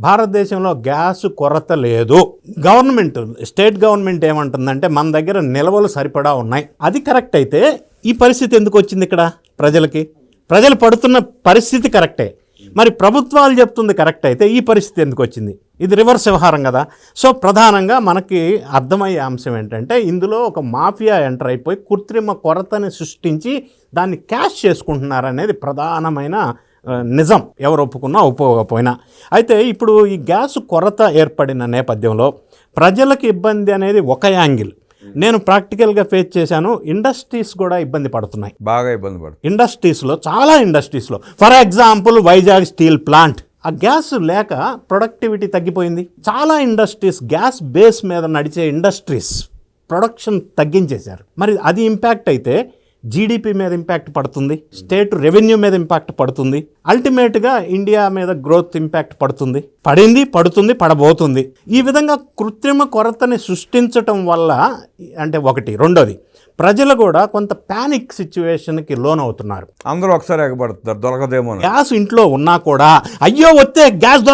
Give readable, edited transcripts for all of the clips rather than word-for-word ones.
భారతదేశంలో గ్యాస్ కొరత లేదు. గవర్నమెంట్, స్టేట్ గవర్నమెంట్ ఏమంటుందంటే మన దగ్గర నిల్వలు సరిపడా ఉన్నాయి. అది కరెక్ట్ అయితే ఈ పరిస్థితి ఎందుకు వచ్చింది ఇక్కడ? ప్రజలు పడుతున్న పరిస్థితి కరెక్టే, మరి ప్రభుత్వాలు చెప్తుంది కరెక్ట్ అయితే ఈ పరిస్థితి ఎందుకు వచ్చింది? ఇది రివర్స్ వ్యవహారం కదా. సో ప్రధానంగా మనకి అర్థమయ్యే అంశం ఏంటంటే ఇందులో ఒక మాఫియా ఎంటర్ అయిపోయి కృత్రిమ కొరతని సృష్టించి దాన్ని క్యాష్ చేసుకుంటున్నారనేది ప్రధానమైన నిజం, ఎవరు ఒప్పుకున్నా ఒప్పుకోకపోయినా. అయితే ఇప్పుడు ఈ గ్యాస్ కొరత ఏర్పడిన నేపథ్యంలో ప్రజలకు ఇబ్బంది అనేది ఒక యాంగిల్. నేను ప్రాక్టికల్గా ఫేస్ చేశాను. ఇండస్ట్రీస్ కూడా ఇబ్బంది పడుతున్నాయి, బాగా ఇబ్బంది పడుతుంది. చాలా ఇండస్ట్రీస్లో for example Vizag steel plant, ఆ గ్యాస్ లేక ప్రొడక్టివిటీ తగ్గిపోయింది. చాలా ఇండస్ట్రీస్, గ్యాస్ బేస్ మీద నడిచే ఇండస్ట్రీస్ ప్రొడక్షన్ తగ్గించేశారు. మరి అది ఇంపాక్ట్ అయితే జీడిపి మీద ఇంపాక్ట్ పడుతుంది, స్టేట్ రెవెన్యూ మీద ఇంపాక్ట్ పడుతుంది, అల్టిమేట్గా ఇండియా మీద గ్రోత్ ఇంపాక్ట్ పడుతుంది, పడబోతుంది. ఈ విధంగా కృత్రిమ కొరతని సృష్టించటం వల్ల అంటే ఒకటి, రెండోది ప్రజలు కూడా కొంత ప్యానిక్ సిచ్యువేషన్కి లోన్ అవుతున్నారు. అందరూ ఒకసారి ఎగబడుతున్నారు, దొరకదేమో. గ్యాస్ ఇంట్లో ఉన్నా కూడా అయ్యో వస్తే గ్యాస్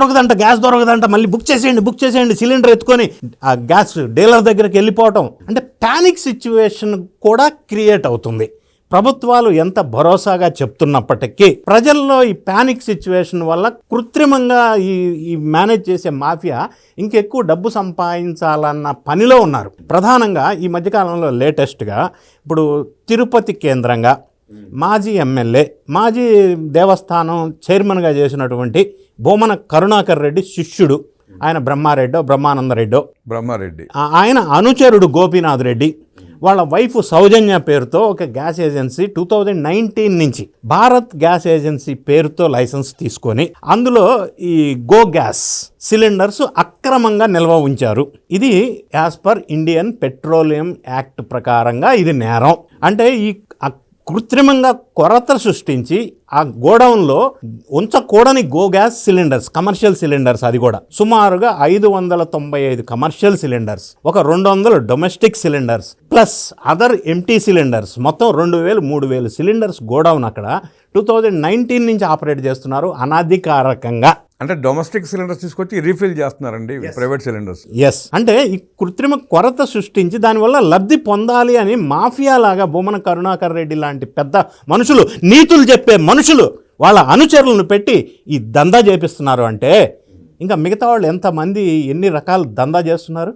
దొరకదంట మళ్ళీ బుక్ చేసేయండి సిలిండర్ ఎత్తుకొని ఆ గ్యాస్ డీలర్ దగ్గరికి వెళ్ళిపోవటం, అంటే ప్యానిక్ సిచ్యువేషన్ కూడా క్రియేట్ అవుతుంది. ప్రభుత్వాలు ఎంత భరోసాగా చెప్తున్నప్పటికీ ప్రజల్లో ఈ ప్యానిక్ సిచ్యువేషన్ వల్ల కృత్రిమంగా ఈ మేనేజ్ చేసే మాఫియా ఇంకెక్కువ డబ్బు సంపాదించాలన్న పనిలో ఉన్నారు. ప్రధానంగా ఈ మధ్యకాలంలో లేటెస్ట్గా ఇప్పుడు తిరుపతి కేంద్రంగా మాజీ ఎమ్మెల్యే, మాజీ దేవస్థానం చైర్మన్గా చేసినటువంటి బొమ్మన కరుణాకర్ రెడ్డి శిష్యుడు, ఆయన బ్రహ్మారెడ్డి, ఆయన అనుచరుడు గోపీనాథ్ రెడ్డి, వాళ్ళ వైఫ్ సౌజన్య పేరుతో ఒక గ్యాస్ ఏజెన్సీ 2019 నుంచి భారత్ గ్యాస్ ఏజెన్సీ పేరుతో లైసెన్స్ తీసుకొని అందులో ఈ గో గ్యాస్ సిలిండర్స్ అక్రమంగా నిల్వ ఉంచారు. ఇది as per Indian petroleum act ప్రకారంగా ఇది నేరం. అంటే ఈ కృత్రిమంగా కొరత సృష్టించి ఆ గోడౌన్లో ఉంచకూడని గో గ్యాస్ సిలిండర్స్, కమర్షియల్ సిలిండర్స్, అది కూడా సుమారుగా 595 కమర్షియల్ సిలిండర్స్, ఒక 200 domestic cylinders plus other empty cylinders, మొత్తం 2000-3000 సిలిండర్స్ గోడౌన్ అక్కడ 2019 నుంచి ఆపరేట్ చేస్తున్నారు అనాధికారకంగా. అంటే డొమెస్టిక్ సిలిండర్స్ తీసుకొచ్చి రీఫిల్ చేస్తున్నారండి ప్రైవేట్ సిలిండర్స్. అంటే ఈ కృత్రిమ కొరత సృష్టించి దానివల్ల లబ్ధి పొందాలి అని మాఫియా లాగా బొమ్మన కరుణాకర్ రెడ్డి లాంటి పెద్ద మనుషులు, నీతులు చెప్పే మనుషులు, వాళ్ళ అనుచరులను పెట్టి ఈ దందా చేపిస్తున్నారు. అంటే ఇంకా మిగతా వాళ్ళు ఎంతమంది ఎన్ని రకాల దందా చేస్తున్నారు?